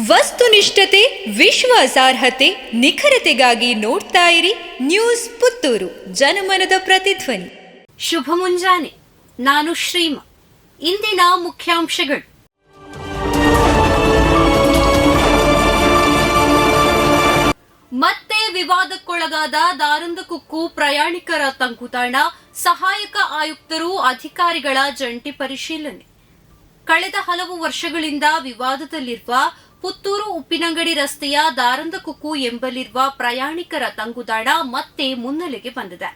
ವಸ್ತುನಿಷ್ಠತೆ, ವಿಶ್ವಾಸಾರ್ಹತೆ, ನಿಖರತೆಗಾಗಿ ನೋಡ್ತಾ ಇರಿ ನ್ಯೂಸ್ ಪುತ್ತೂರು, ಜನಮನದ ಪ್ರತಿಧ್ವನಿ. ಶುಭ ಮುಂಜಾನೆ. ನಾನು ಶ್ರೀಮಾ. ಇಂದಿನ ಮುಖ್ಯಾಂಶಗಳು: ಮತ್ತೆ ವಿವಾದಕ್ಕೊಳಗಾದ ದಾರಂದಕುಕ್ಕು ಪ್ರಯಾಣಿಕರ ತಂಗುದಾಣ, ಸಹಾಯಕ ಆಯುಕ್ತರು ಅಧಿಕಾರಿಗಳ ಜಂಟಿ ಪರಿಶೀಲನೆ. ಕಳೆದ ಹಲವು ವರ್ಷಗಳಿಂದ ವಿವಾದದಲ್ಲಿರುವ ಪುತ್ತೂರು ಉಪ್ಪಿನಂಗಡಿ ರಸ್ತೆಯ ದಾರಂದಕುಕ್ಕು ಎಂಬಲ್ಲಿರುವ ಪ್ರಯಾಣಿಕರ ತಂಗುದಾಣ ಮತ್ತೆ ಮುನ್ನೆಲೆಗೆ ಬಂದಿದೆ.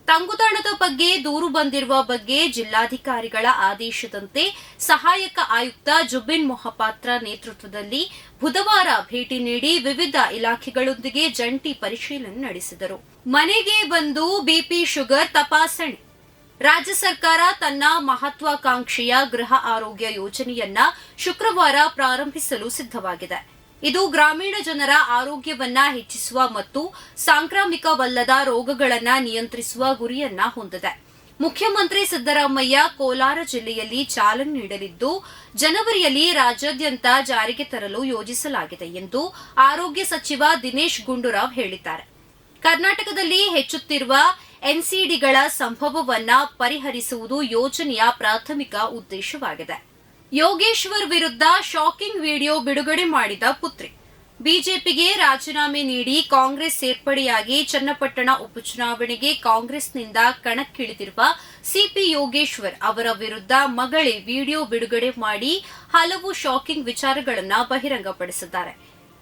ತಂಗುದಾಣದ ಬಗ್ಗೆ ದೂರು ಬಂದಿರುವ ಬಗ್ಗೆ ಜಿಲ್ಲಾಧಿಕಾರಿಗಳ ಆದೇಶದಂತೆ ಸಹಾಯಕ ಆಯುಕ್ತ ಜುಬಿನ್ ಮೊಹಪಾತ್ರ ನೇತೃತ್ವದಲ್ಲಿ ಬುಧವಾರ ಭೇಟಿ ನೀಡಿ ವಿವಿಧ ಇಲಾಖೆಗಳೊಂದಿಗೆ ಜಂಟಿ ಪರಿಶೀಲನೆ ನಡೆಸಿದರು. ಮನೆಗೆ ಬಂದು ಬಿಪಿ, ಶುಗರ್ ತಪಾಸಣೆ. ರಾಜ್ಯ ಸರ್ಕಾರ ತನ್ನ ಮಹತ್ವಾಕಾಂಕ್ಷೆಯ ಗೃಹ ಆರೋಗ್ಯ ಯೋಜನೆಯನ್ನ ಶುಕ್ರವಾರ ಪ್ರಾರಂಭಿಸಲು ಸಿದ್ಧವಾಗಿದೆ. ಇದು ಗ್ರಾಮೀಣ ಜನರ ಆರೋಗ್ಯವನ್ನ ಹೆಚ್ಚಿಸುವ ಮತ್ತು ಸಾಂಕ್ರಾಮಿಕವಲ್ಲದ ರೋಗಗಳನ್ನು ನಿಯಂತ್ರಿಸುವ ಗುರಿಯನ್ನ ಹೊಂದಿದೆ. ಮುಖ್ಯಮಂತ್ರಿ ಸಿದ್ದರಾಮಯ್ಯ ಕೋಲಾರ ಜಿಲ್ಲೆಯಲ್ಲಿ ಚಾಲನೆ ನೀಡಲಿದ್ದು, ಜನವರಿಯಲ್ಲಿ ರಾಜ್ಯಾದ್ಯಂತ ಜಾರಿಗೆ ತರಲು ಯೋಜಿಸಲಾಗಿದೆ ಎಂದು ಆರೋಗ್ಯ ಸಚಿವ ದಿನೇಶ್ ಗುಂಡೂರಾವ್ ಹೇಳಿದ್ದಾರೆ. ಕರ್ನಾಟಕದಲ್ಲಿ ಹೆಚ್ಚುತ್ತಿರುವ ಎನ್ಸಿಡಿಗಳ ಸಂಭವವನ್ನ ಪರಿಹರಿಸುವುದು ಯೋಜನೆಯ ಪ್ರಾಥಮಿಕ ಉದ್ದೇಶವಾಗಿದೆ. ಯೋಗೇಶ್ವರ್ ವಿರುದ್ಧ ಶಾಕಿಂಗ್ ವಿಡಿಯೋ ಬಿಡುಗಡೆ ಮಾಡಿದ ಪುತ್ರಿ. ಬಿಜೆಪಿಗೆ ರಾಜೀನಾಮೆ ನೀಡಿ ಕಾಂಗ್ರೆಸ್ ಸೇರ್ಪಡೆಯಾಗಿ ಚನ್ನಪಟ್ಟಣ ಉಪಚುನಾವಣೆಗೆ ಕಾಂಗ್ರೆಸ್ನಿಂದ ಕಣಕ್ಕಿಳಿದಿರುವ ಸಿಪಿ ಯೋಗೇಶ್ವರ್ ಅವರ ವಿರುದ್ಧ ಮಗಳೇ ವಿಡಿಯೋ ಬಿಡುಗಡೆ ಮಾಡಿ ಹಲವು ಶಾಕಿಂಗ್ ವಿಚಾರಗಳನ್ನು ಬಹಿರಂಗಪಡಿಸಿದ್ದಾರೆ.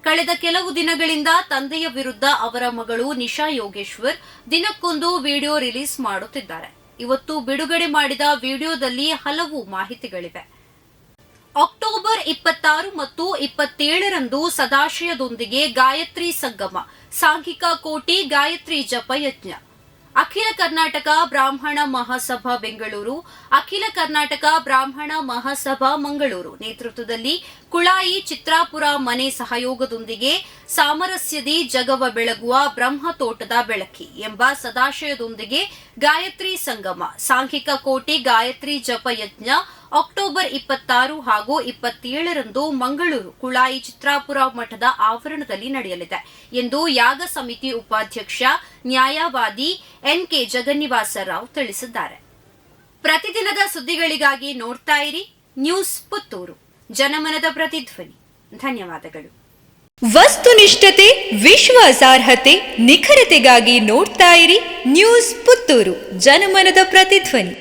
ಕಳೆದ ಕೆಲವು ದಿನಗಳಿಂದ ತಂದೆಯ ವಿರುದ್ಧ ಅವರ ಮಗಳು ನಿಶಾ ಯೋಗೇಶ್ವರ್ ದಿನಕ್ಕೊಂದು ವಿಡಿಯೋ ರಿಲೀಸ್ ಮಾಡುತ್ತಿದ್ದಾರೆ. ಇವತ್ತು ಬಿಡುಗಡೆ ಮಾಡಿದ ವಿಡಿಯೋದಲ್ಲಿ ಹಲವು ಮಾಹಿತಿಗಳಿವೆ. ಅಕ್ಟೋಬರ್ 26 ಮತ್ತು 27ರಂದು ಸದಾಶಯದೊಂದಿಗೆ ಗಾಯತ್ರಿ ಸಂಗಮ, ಸಾಂಘಿಕ ಕೋಟಿ ಗಾಯತ್ರಿ ಜಪಯಜ್ಞ. ಅಖಿಲ ಕರ್ನಾಟಕ ಬ್ರಾಹ್ಮಣ ಮಹಾಸಭಾ ಬೆಂಗಳೂರು, ಅಖಿಲ ಕರ್ನಾಟಕ ಬ್ರಾಹ್ಮಣ ಮಹಾಸಭಾ ಮಂಗಳೂರು ನೇತೃತ್ವದಲ್ಲಿ ಕುಳಾಯಿ ಚಿತ್ರಾಪುರ ಮನೆ ಸಹಯೋಗದೊಂದಿಗೆ ಸಾಮರಸ್ಯದಿ ಜಗವ ಬೆಳಗುವ ಬ್ರಹ್ಮತೋಟದ ಬೆಳಕಿ ಎಂಬ ಸದಾಶಯದೊಂದಿಗೆ ಗಾಯತ್ರಿ ಸಂಗಮ, ಸಾಂಘಿಕ ಕೋಟಿ ಗಾಯತ್ರಿ ಜಪಯಜ್ಞ ಅಕ್ಟೋಬರ್ 26 ಹಾಗೂ 27ರಂದು ಮಂಗಳೂರು ಕುಳಾಯಿ ಚಿತ್ರಾಪುರ ಮಠದ ಆವರಣದಲ್ಲಿ ನಡೆಯಲಿದೆ ಎಂದು ಯಾಗ ಸಮಿತಿ ಉಪಾಧ್ಯಕ್ಷ ನ್ಯಾಯವಾದಿ ಎನ್ಕೆ ಜಗನ್ನಿವಾಸ ರಾವ್ ತಿಳಿಸಿದ್ದಾರೆ. ಪ್ರತಿದಿನದ ಸುದ್ದಿಗಳಿಗಾಗಿ ನೋಡ್ತಾ ಇರಿ ನ್ಯೂಸ್ ಪುತ್ತೂರು, ಜನಮನದ ಪ್ರತಿಧ್ವನಿ. ಧನ್ಯವಾದಗಳು. ವಸ್ತುನಿಷ್ಠತೆ, ವಿಶ್ವಾಸಾರ್ಹತೆ, ನಿಖರತೆಗಾಗಿ ನೋಡ್ತಾ ಇರಿ ನ್ಯೂಸ್ ಪುತ್ತೂರು, ಜನಮನದ ಪ್ರತಿಧ್ವನಿ.